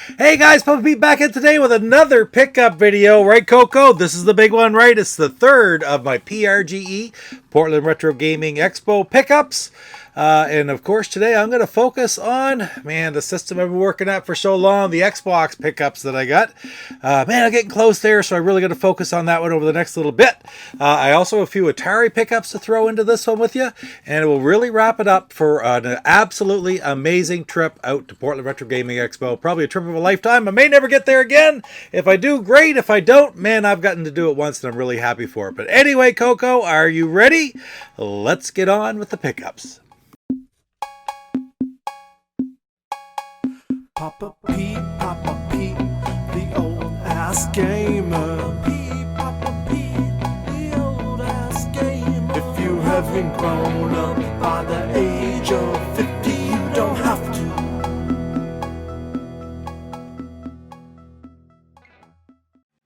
Hey guys, Papa Pete back in today with another pickup video, right Coco? This is the big one, right? It's the third of my PRGE, Portland Retro Gaming Expo pickups. And of course today I'm going to focus on, the system I've been working at for so long, the Xbox pickups that I got. I'm getting close there, so I'm really going to focus on that one over the next little bit. I also have a few Atari pickups to throw into this one with you, and it will really wrap it up for an absolutely amazing trip out to Portland Retro Gaming Expo. Probably a trip of a lifetime. I may never get there again. If I do, great. If I don't, I've gotten to do it once and I'm really happy for it. But anyway, Coco, are you ready? Let's get on with the pickups. Papa Pete, the old ass gamer. Papa Pete, the old ass gamer. If you haven't grown up by the age of 50, you don't have to.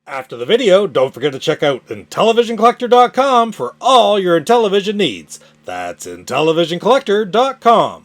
After the video, don't forget to check out IntellivisionCollector.com for all your Intellivision needs. That's IntellivisionCollector.com.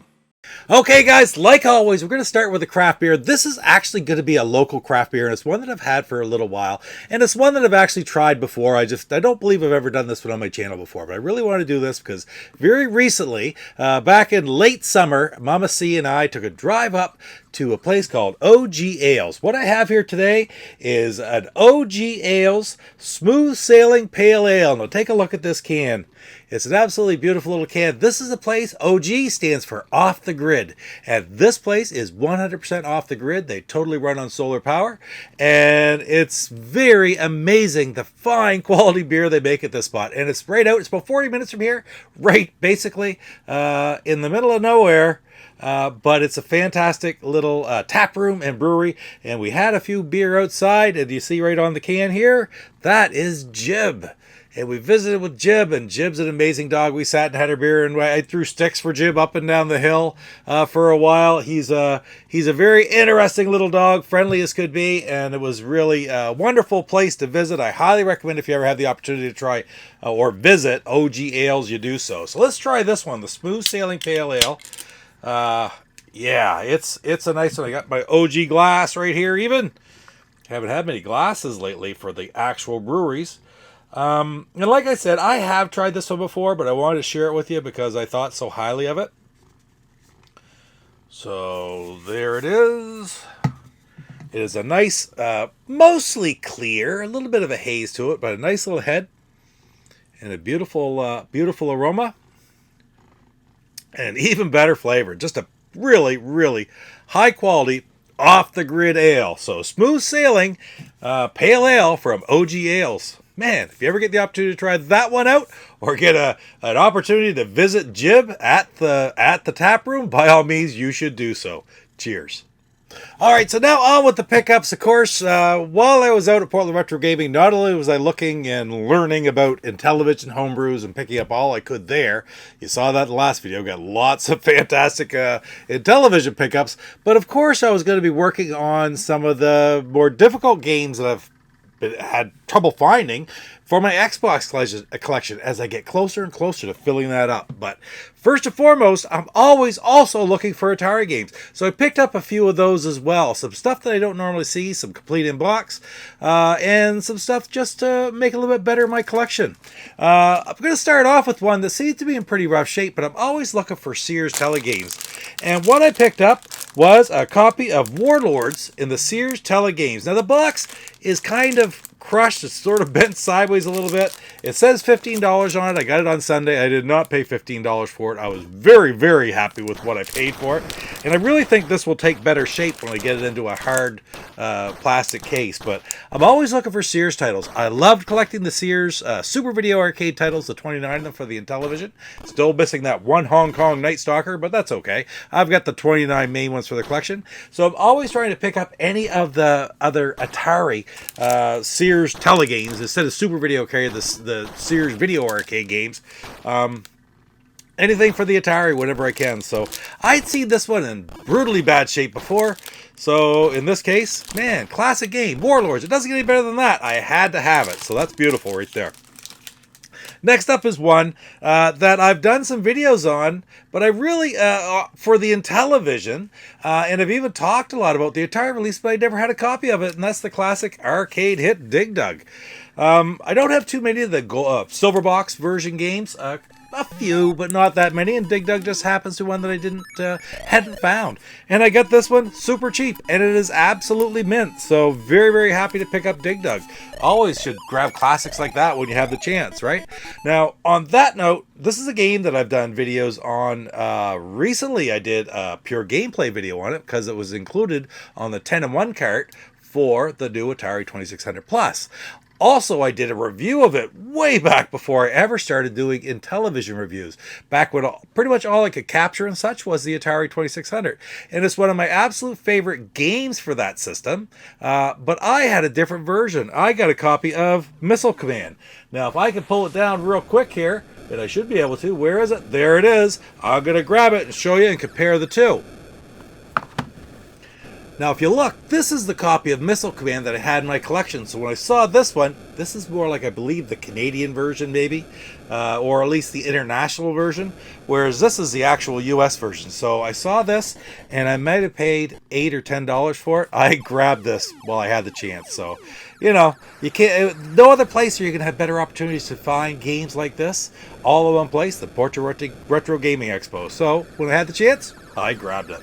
Okay guys, like always, we're going to start with a craft beer. This is actually going to be a local craft beer, and it's one that I've had for a little while, and it's one that I've actually tried before. I don't believe I've ever done this one on my channel before, but I really want to do this because very recently, back in late summer, Mama C and I took a drive up to a place called OG Ales. What I have here today is an OG Ales Smooth Sailing Pale Ale. Now take a look at this can. It's an absolutely beautiful little can. This is a place, OG stands for off the grid. And this place is 100% off the grid. They totally run on solar power. And it's very amazing the fine quality beer they make at this spot. And it's right out, it's about 40 minutes from here, right basically in the middle of nowhere. But it's a fantastic little tap room and brewery, and we had a few beer outside, and you see right on the can here, that is Jib. And we visited with Jib, and Jib's an amazing dog. We sat and had a beer, and I threw sticks for Jib up and down the hill for a while. He's a very interesting little dog, friendly as could be, and it was really a wonderful place to visit. I highly recommend if you ever have the opportunity to try or visit OG Ales, you do so. So let's try this one, the Smooth Sailing Pale Ale. It's a nice one. I got my OG glass right here even. Haven't had many glasses lately for the actual breweries. And like I said, I have tried this one before, but I wanted to share it with you because I thought so highly of it. So there it is. It is a nice, mostly clear, a little bit of a haze to it, but a nice little head and a beautiful, beautiful aroma. And even better flavor. Just a really, really high quality, off the grid ale. So Smooth Sailing Pale Ale from OG Ales. Man, if you ever get the opportunity to try that one out, or get an opportunity to visit Jib at the tap room, by all means, you should do so. Cheers. All right, so now on with the pickups. Of course, while I was out at Portland Retro Gaming, not only was I looking and learning about Intellivision homebrews and picking up all I could there. You saw that in the last video. Got lots of fantastic Intellivision pickups. But of course, I was going to be working on some of the more difficult games that I've had trouble finding for my Xbox collection as I get closer and closer to filling that up. But first and foremost, I'm always also looking for Atari games. So I picked up a few of those as well. Some stuff that I don't normally see, some complete in box, and some stuff just to make a little bit better my collection. I'm going to start off with one that seems to be in pretty rough shape, but I'm always looking for Sears Telegames. And what I picked up was a copy of Warlords in the Sears Telegames. Now the box is kind of crushed. It's sort of bent sideways a little bit. It says $15 on it. I got it on Sunday. I did not pay $15 for it. I was very, very happy with what I paid for it. And I really think this will take better shape when I get it into a hard plastic case. But I'm always looking for Sears titles. I loved collecting the Sears Super Video Arcade titles, the 29 of them for the Intellivision. Still missing that one Hong Kong Night Stalker, but that's okay. I've got the 29 main ones for the collection. So I'm always trying to pick up any of the other Atari Sears Telegames instead of Super Video Arcade, the Sears Video Arcade games. Anything for the Atari whenever I can. So I'd seen this one in brutally bad shape before. So in this case, man, classic game, Warlords. It doesn't get any better than that. I had to have it. So that's beautiful right there. Next up is one that I've done some videos on, but I really, for the Intellivision, and I've even talked a lot about the Atari release, but I never had a copy of it, and that's the classic arcade hit Dig Dug. I don't have too many of the silver box version games. A few, but not that many, and Dig Dug just happens to one that I hadn't found. And I got this one super cheap, and it is absolutely mint. So very, very happy to pick up Dig Dug. Always should grab classics like that when you have the chance, right? Now, on that note, this is a game that I've done videos on recently. I did a pure gameplay video on it because it was included on the 10-in-1 cart for the new Atari 2600 Plus. Also, I did a review of it way back before I ever started doing Intellivision reviews. Back when pretty much all I could capture and such was the Atari 2600. And it's one of my absolute favorite games for that system. But I had a different version. I got a copy of Missile Command. Now, if I can pull it down real quick here, and I should be able to. Where is it? There it is. I'm going to grab it and show you and compare the two. Now, if you look, this is the copy of Missile Command that I had in my collection. So when I saw this one, this is more like, I believe, the Canadian version, maybe, or at least the international version, whereas this is the actual US version. So I saw this, and I might have paid $8 or $10 for it. I grabbed this while I had the chance. So, you know, you can't. No other place where you can have better opportunities to find games like this, all in one place, the Portrait Retro Gaming Expo. So when I had the chance, I grabbed it.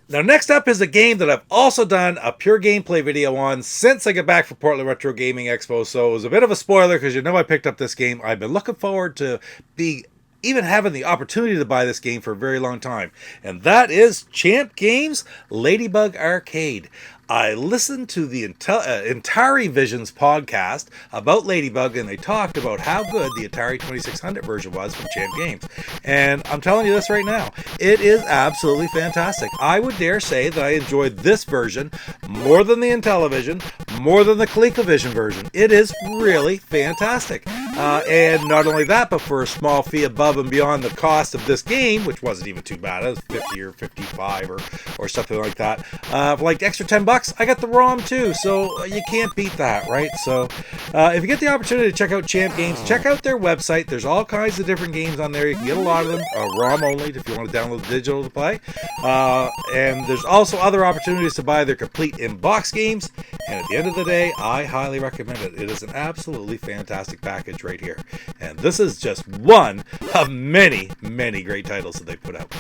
Now, next up is a game that I've also done a pure gameplay video on since I got back from Portland Retro Gaming Expo. So it was a bit of a spoiler because you know I picked up this game. I've been looking forward to even having the opportunity to buy this game for a very long time. And that is Champ Games Ladybug Arcade. I listened to the Atari Visions podcast about Ladybug, and they talked about how good the Atari 2600 version was from Champ Games. And I'm telling you this right now, it is absolutely fantastic. I would dare say that I enjoyed this version more than the Intellivision, more than the ColecoVision version. It is really fantastic. And not only that, but for a small fee above and beyond the cost of this game, which wasn't even too bad, it was 50 or 55 or something like that, for like extra $10, I got the ROM too, so you can't beat that, right? So if you get the opportunity to check out Champ Games, check out their website. There's all kinds of different games on there. You can get a lot of them, ROM only if you want to download the digital to play. And there's also other opportunities to buy their complete in-box games. And at the end of the day, I highly recommend it. It is an absolutely fantastic package right here. And this is just one of many, many great titles that they put out.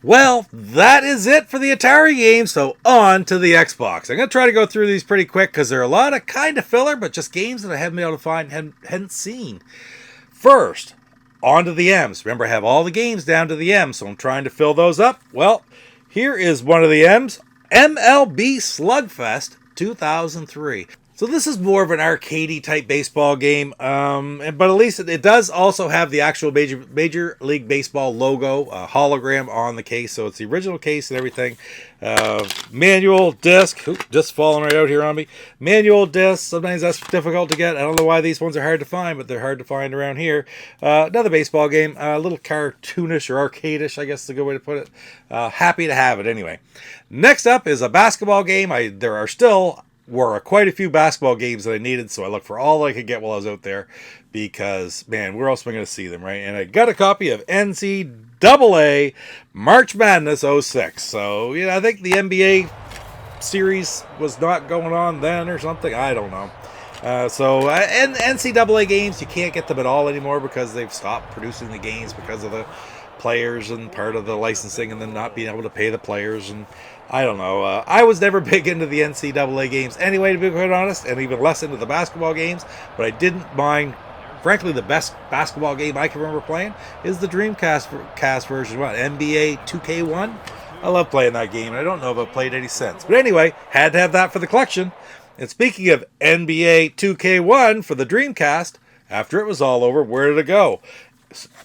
Well, that is it for the Atari games, so on to the Xbox. I'm going to try to go through these pretty quick because there are a lot of kind of filler, but just games that I haven't been able to find, hadn't seen. First, on to the M's. Remember, I have all the games down to the M, so I'm trying to fill those up. Well, here is one of the M's, MLB Slugfest 2003. So this is more of an arcadey type baseball game, but at least it does also have the actual Major League Baseball logo, hologram on the case. So it's the original case and everything. Manual disc, just falling right out here on me. Manual disc, sometimes that's difficult to get. I don't know why these ones are hard to find, but they're hard to find around here. Another baseball game, a little cartoonish or arcadish, I guess is a good way to put it. Happy to have it anyway. Next up is a basketball game. There were quite a few basketball games that I needed, so I looked for all I could get while I was out there because, man, where else am I going to see them, right? And I got a copy of NCAA March Madness 06. So, you know, I think the NBA series was not going on then or something. I don't know. And NCAA games, you can't get them at all anymore because they've stopped producing the games because of the players and part of the licensing and then not being able to pay the players and I don't know. I was never big into the NCAA games anyway, to be quite honest, and even less into the basketball games, but I didn't mind. Frankly, the best basketball game I can remember playing is the Dreamcast version, NBA 2K1. I love playing that game, and I don't know if I've played any since. But anyway, had to have that for the collection. And speaking of NBA 2K1 for the Dreamcast, after it was all over, where did it go?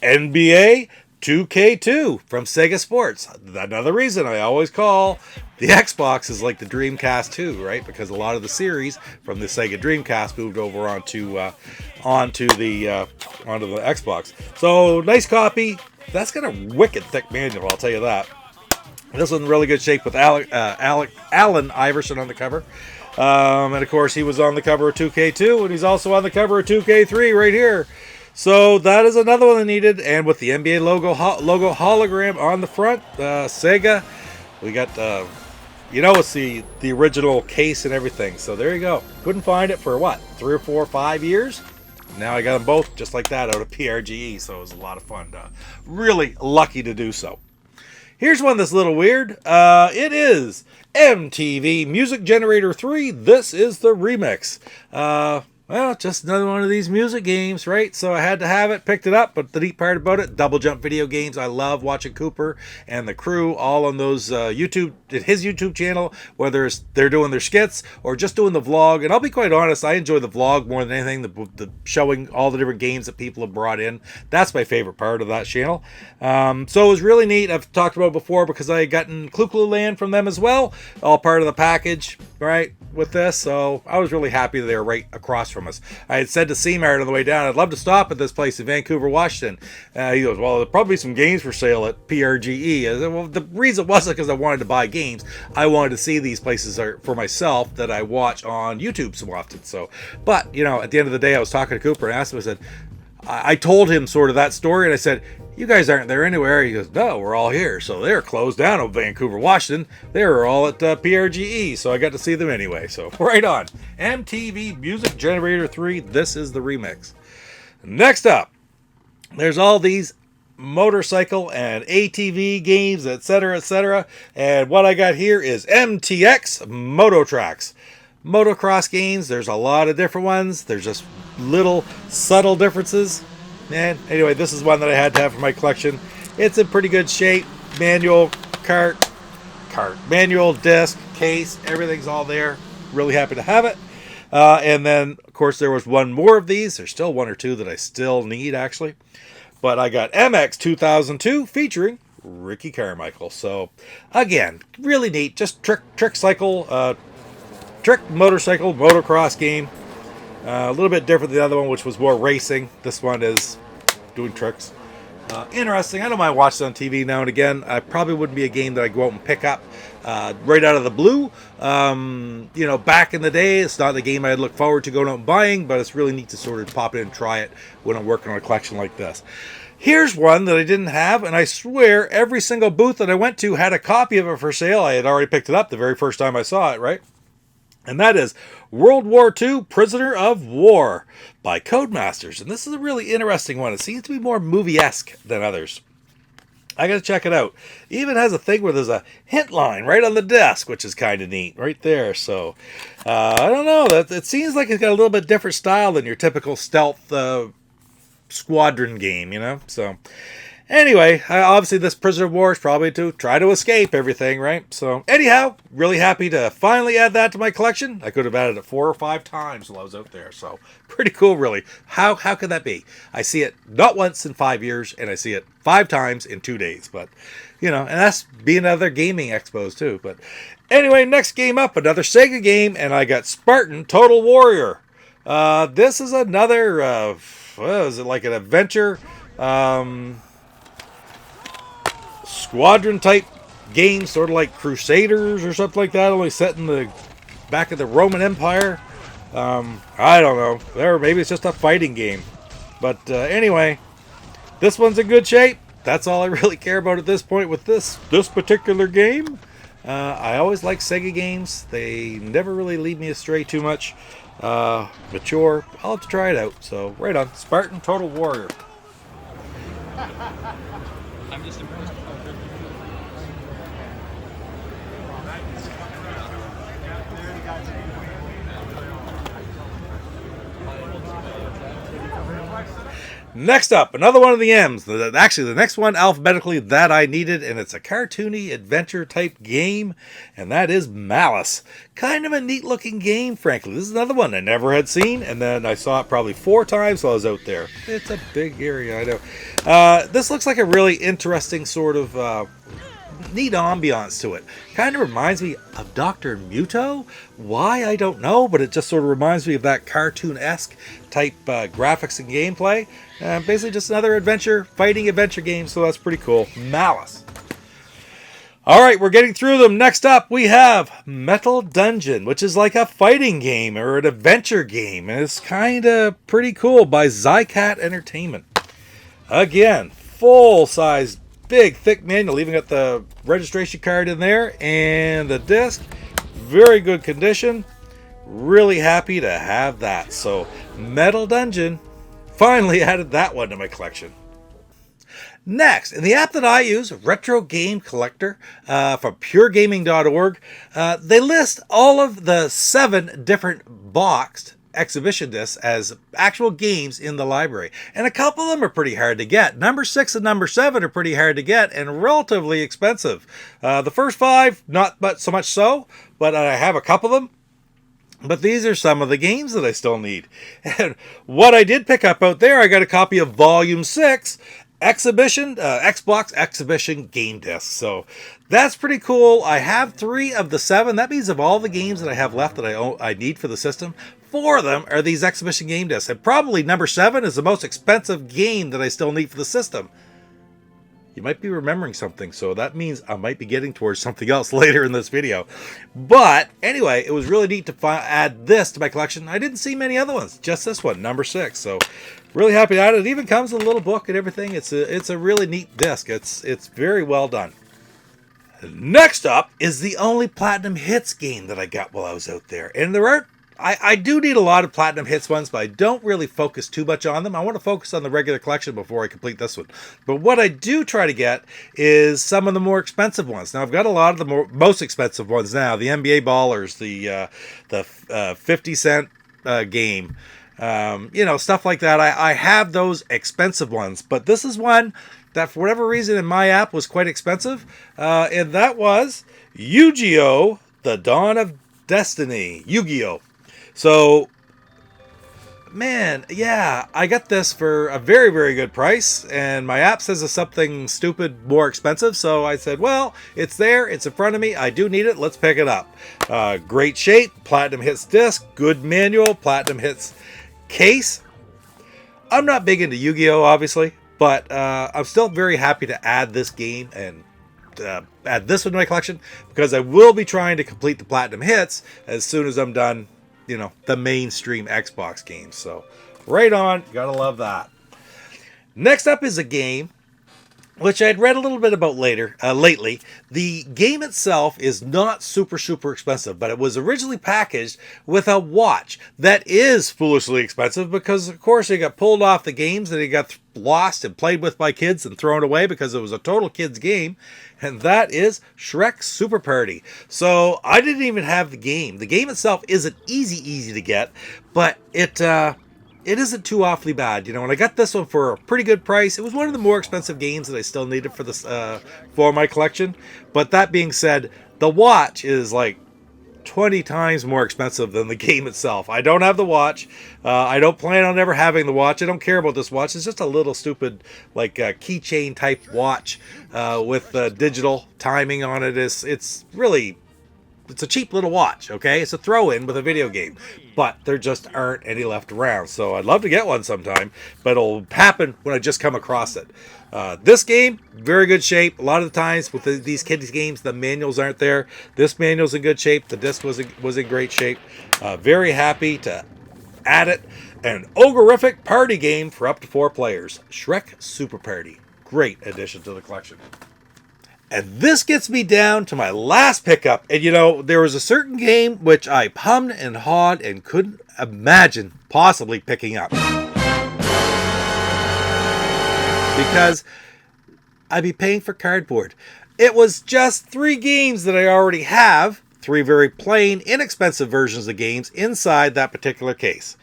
NBA 2K2 from Sega Sports. Another reason I always call the Xbox is like the Dreamcast 2, right? Because a lot of the series from the Sega Dreamcast moved over onto the Xbox. So nice copy. That's got a wicked thick manual, I'll tell you that. This one's in really good shape with Allen Iverson on the cover. And of course, he was on the cover of 2K2, and he's also on the cover of 2K3 right here. So that is another one I needed, and with the NBA logo hologram on the front, Sega, we got it's the original case and everything. So there you go. Couldn't find it for what, 3 or 4 or 5 years. Now I got them both just like that out of PRGE, so it was a lot of fun. Really lucky to do so. Here's one that's a little weird. It is MTV Music Generator 3. This is the remix. Well, just another one of these music games, right? So I had to have it, picked it up. But the neat part about it, double jump video games. I love watching Cooper and the crew all on those his YouTube channel, whether it's they're doing their skits or just doing the vlog. And I'll be quite honest, I enjoy the vlog more than anything, the showing all the different games that people have brought in. That's my favorite part of that channel. So it was really neat. I've talked about it before because I had gotten Clu Clu Land from them as well. All part of the package, right, with this. So I was really happy that they were right across from us. I had said to Seamart on the way down, I'd love to stop at this place in Vancouver, Washington. He goes, well, there'll probably be some games for sale at PRGE. I said, well, the reason wasn't because I wanted to buy games. I wanted to see these places for myself that I watch on YouTube so often. So, but, at the end of the day, I was talking to Cooper and asked him, I said, I told him sort of that story, and I said, you guys aren't there anywhere. He goes, no, we're all here. So they're closed down in Vancouver, Washington. They were all at PRGE, so I got to see them anyway. So right on. MTV Music Generator 3, this is the remix. Next up, there's all these motorcycle and ATV games, etc., etc. And what I got here is MTX Moto Tracks. Motocross games, there's a lot of different ones. There's just little subtle differences. And anyway, this is one that I had to have for my collection. It's in pretty good shape. Manual, manual, disc, case, everything's all there. Really happy to have it. And then, of course, there was one more of these. There's still one or two that I still need, actually. But I got MX 2002 featuring Ricky Carmichael. So, again, really neat. Just trick motorcycle motocross game. A little bit different than the other one, which was more racing. This one is doing tricks. Interesting. I don't mind watching it on TV now and again. I probably wouldn't be a game that I go out and pick up right out of the blue. Back in the day, it's not the game I'd look forward to going out and buying, but it's really neat to sort of pop in and try it when I'm working on a collection like this. Here's one that I didn't have, and I swear every single booth that I went to had a copy of it for sale. I had already picked it up the very first time I saw it, right? And that is World War II Prisoner of War by Codemasters. And this is a really interesting one. It seems to be more movie-esque than others. I got to check it out. It even has a thing where there's a hint line right on the desk, which is kind of neat right there. So, I don't know. It seems like it's got a little bit different style than your typical stealth squadron game, So, anyway, obviously this Prisoner of War is probably to try to escape everything, right? So, anyhow, really happy to finally add that to my collection. I could have added it 4 or 5 times while I was out there. So, pretty cool, really. How could that be? I see it not once in 5 years, and I see it 5 times in 2 days. But, and that's being other gaming expos, too. But, anyway, next game up, another Sega game, and I got Spartan Total Warrior. This is another, is it like an adventure? Squadron type game, sort of like Crusaders or something like that, only set in the back of the Roman Empire. I don't know. Maybe it's just a fighting game. But anyway, this one's in good shape. That's all I really care about at this point with this particular game. I always like Sega games. They never really lead me astray too much. Mature. I'll have to try it out. So right on. Spartan Total Warrior. I'm just impressed. Next up, another one of the M's. Actually, the next one alphabetically that I needed, and it's a cartoony adventure type game, and that is Malice. Kind of a neat looking game, frankly. This is another one I never had seen, and then I saw it probably 4 times while I was out there. It's a big area, I know. This looks like a really interesting sort of neat ambiance to it. Kind of reminds me of Dr. Muto. Why, I don't know, but it just sort of reminds me of that cartoon-esque type graphics and gameplay. Basically just another fighting adventure game, so that's pretty cool. Malice. All right, we're getting through them. Next up, we have Metal Dungeon, which is like a fighting game or an adventure game. And it's kind of pretty cool, by Zycat Entertainment. Again, full-size, big, thick manual. Even got the registration card in there and the disc. Very good condition. Really happy to have that. So, Metal Dungeon, finally added that one to my collection. Next, in the app that I use, Retro Game Collector, from PureGaming.org, they list all of the 7 different boxed exhibition discs as actual games in the library. And a couple of them are pretty hard to get. Number 6 and number 7 are pretty hard to get and relatively expensive. The first 5, not so much so, but I have a couple of them. But these are some of the games that I still need. And what I did pick up out there, I got a copy of Volume 6, Xbox Exhibition Game Disc. So that's pretty cool. I have 3 of the 7. That means of all the games that I have left that I need for the system, 4 of them are these Exhibition Game Discs. And probably number 7 is the most expensive game that I still need for the system. You might be remembering something, so that means I might be getting towards something else later in this video. But anyway, it was really neat to add this to my collection. I didn't see many other ones, just this one, number 6. So really happy to add it. It even comes with a little book and everything. It's a really neat disc. It's very well done. Next up is the only Platinum Hits game that I got while I was out there. And there are I do need a lot of Platinum Hits ones, but I don't really focus too much on them. I want to focus on the regular collection before I complete this one. But what I do try to get is some of the more expensive ones. Now, I've got a lot of the most expensive ones now. The NBA Ballers, the 50-cent game, stuff like that. I have those expensive ones. But this is one that, for whatever reason, in my app was quite expensive. And that was YuGiOh, The Dawn of Destiny. YuGiOh. So, man, yeah, I got this for a very, very good price, and my app says it's something stupid more expensive, so I said, well, it's there, it's in front of me, I do need it, let's pick it up. Great shape, Platinum Hits disc, good manual, Platinum Hits case. I'm not big into Yu-Gi-Oh, obviously, but I'm still very happy to add this game and add this one to my collection, because I will be trying to complete the Platinum Hits as soon as I'm done, the mainstream Xbox games. So right on, gotta love that. Next up is a game which I'd read a little bit about lately. The game itself is not super expensive, but it was originally packaged with a watch that is foolishly expensive because, of course, it got pulled off the games and it got lost and played with by kids and thrown away because it was a total kids game, and that is Shrek Super Party. So I didn't even have the game. The game itself isn't easy to get, but it isn't too awfully bad. When I got this one for a pretty good price, it was one of the more expensive games that I still needed for this for my collection. But that being said, the watch is like 20 times more expensive than the game itself. I don't have the watch. I don't plan on ever having the watch. I don't care about this watch. It's just a little stupid, like keychain type watch with digital timing on it. It's a cheap little watch, okay? It's a throw-in with a video game, but there just aren't any left around. So I'd love to get one sometime, but it'll happen when I just come across it. This game, very good shape. A lot of the times with these kids games, the manuals aren't there. This manual's in good shape. The disc was in great shape. Very happy to add it. An ogreific party game for up to 4 players. Shrek Super Party. Great addition to the collection. And this gets me down to my last pickup. And there was a certain game which I hummed and hawed and couldn't imagine possibly picking up. Because I'd be paying for cardboard. It was just 3 games that I already have. 3 very plain, inexpensive versions of games inside that particular case.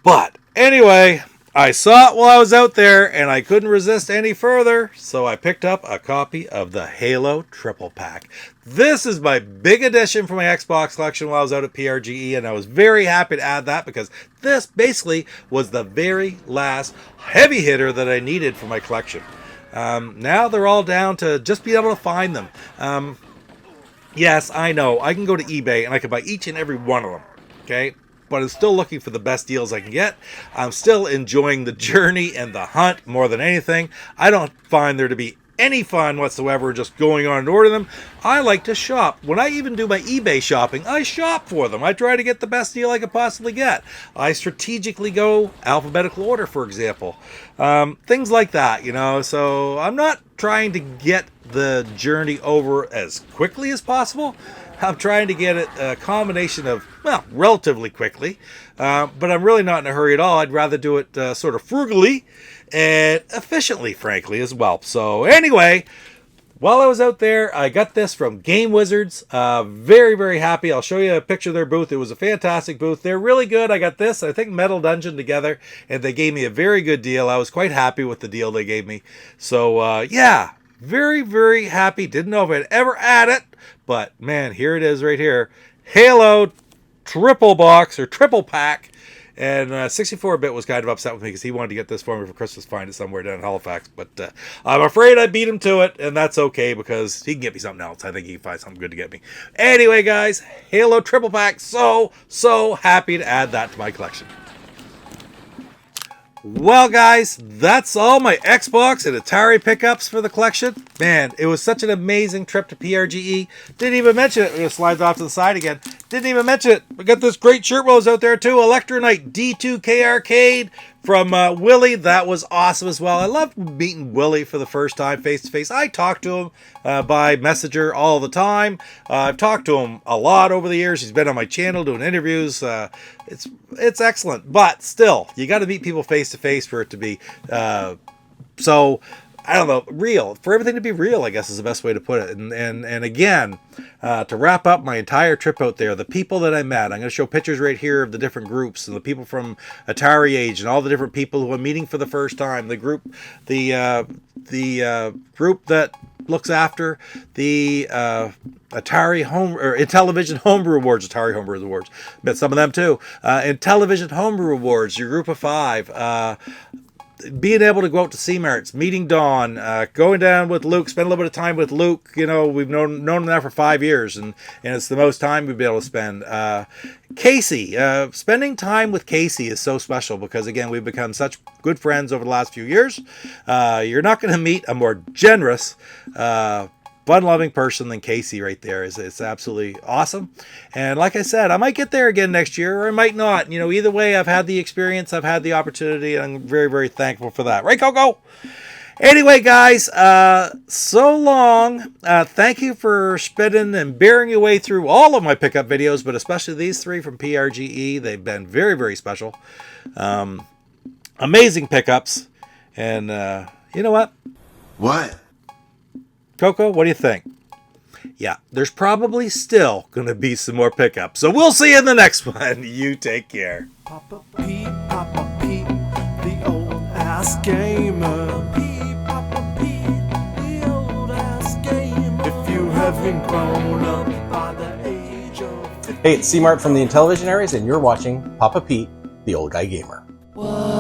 But anyway, I saw it while I was out there, and I couldn't resist any further, so I picked up a copy of the Halo Triple Pack. This is my big addition for my Xbox collection while I was out at PRGE, and I was very happy to add that because this basically was the very last heavy hitter that I needed for my collection. Now they're all down to just being able to find them. Yes, I know, I can go to eBay and I can buy each and every one of them, okay? But I'm still looking for the best deals I can get. I'm still enjoying the journey and the hunt more than anything. I don't find there to be any fun whatsoever just going on and ordering them. I like to shop. When I even do my eBay shopping, I shop for them. I try to get the best deal I could possibly get. I strategically go alphabetical order, for example. Things like that, you know. So I'm not trying to get the journey over as quickly as possible. I'm trying to get it a combination of, well, relatively quickly, but I'm really not in a hurry at all. I'd rather do it sort of frugally and efficiently, frankly, as well. So anyway, while I was out there, I got this from Game Wizards. Very, very happy. I'll show you a picture of their booth. It was a fantastic booth. They're really good. I got this, I think, Metal Dungeon together, and they gave me a very good deal. I was quite happy with the deal they gave me. So, yeah, very, very happy. Didn't know if I'd ever add it, but, man, here it is right here. Halo triple box, or triple pack. And 64-bit was kind of upset with me because he wanted to get this for me for Christmas, find it somewhere down in Halifax. But I'm afraid I beat him to it, and that's okay because he can get me something else. I think he can find something good to get me. Anyway, guys, Halo triple pack. So happy to add that to my collection. Well, guys, that's all my Xbox and Atari pickups for the collection. Man, it was such an amazing trip to PRGE. Didn't even mention it. It slides off to the side again. Didn't even mention it. We got this great shirt was out there, too. Electronite D2K Arcade from Willie. That was awesome as well. I loved meeting Willie for the first time face-to-face. I talked to him by Messenger all the time. I've talked to him a lot over the years. He's been on my channel doing interviews. It's excellent. But still, you got to meet people face-to-face for it to be so... I don't know, real. For everything to be real, I guess is the best way to put it. And again, to wrap up my entire trip out there, the people that I met, I'm going to show pictures right here of the different groups and the people from Atari Age and all the different people who I'm meeting for the first time. The group that looks after the Atari Home or Intellivision Homebrew Awards, Atari Homebrew Awards. Met some of them too. Intellivision Homebrew Awards, your group of 5. Being able to go out to C-Marts, meeting Dawn, going down with Luke, spend a little bit of time with Luke. You know, we've known him now for 5 years, and it's the most time we've been able to spend. Casey, spending time with Casey is so special because, again, we've become such good friends over the last few years. You're not going to meet a more generous, fun-loving person than Casey right there. It's absolutely awesome. And like I said, I might get there again next year, or I might not. You know, either way, I've had the experience, I've had the opportunity, and I'm very, very thankful for that. Right, Coco? Anyway, guys, so long. Thank you for spending and bearing your way through all of my pickup videos, but especially these 3 from PRGE. They've been very, very special. Amazing pickups. And you know what? What? Coco, what do you think? Yeah, there's probably still going to be some more pickups. So we'll see you in the next one. You take care. Papa Pete, the old ass gamer. Papa Pete, the old ass gamer. If you haven't grown up by the age of 50. Hey, it's C-Mart from the Intellivision areas, and you're watching Papa Pete, the Old Guy Gamer. What?